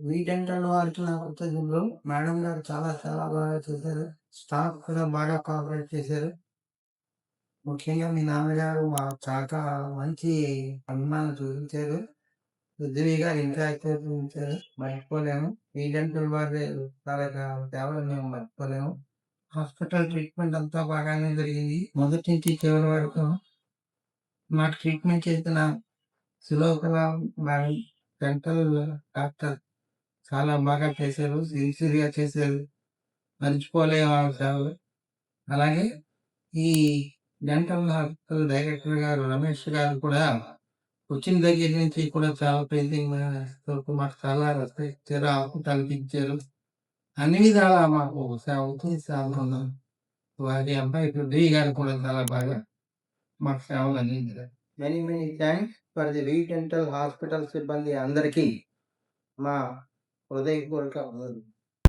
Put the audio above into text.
వీటంటాడు వారికి నా కృతజ్ఞతలు. మేడం గారు చాలా చాలా బాగా చేశారు. స్టాఫ్ కూడా బాగా కోఆపరేట్ చేశారు. ముఖ్యంగా మీ నాన్నగారు మాకు చాలా మంచి అభిమానం చూపించారు. రుద్రివి గారు ఇంకా ఎక్కువ చూపించారు. మర్చిపోలేము. వీటంటల్ వారి తాలూకా సేవలు మేము మర్చిపోలేము. హాస్పిటల్ ట్రీట్మెంట్ అంతా బాగానే జరిగింది. మొదటి నుంచి చివరి వరకు మాకు ట్రీట్మెంట్ చేసిన సులోచన మేడం, డెంటల్ డాక్టర్ చాలా బాగా చేశారు. సిన్సియర్‌గా చేశారు. మర్చిపోలేము ఆమె సేవలు. అలాగే ఈ డెంటల్ హాస్పిటల్ డైరెక్టర్ గారు రమేష్ గారు కూడా వచ్చిన దగ్గర నుంచి కూడా చాలా పెయింటింగ్ వరకు మాకు చాలా రెస్పెక్ట్ ఇచ్చారు. హాస్పిటల్‌కి ఇచ్చారు. అన్ని విధాలా మాకు సేవలు వారి అబ్బాయి పృథ్వీ గారు కూడా చాలా బాగా మాకు సేవలు అందించారు. Many many thanks for the V dental hospital సిబ్బంది అందరికీ మా హృదయపూర్వక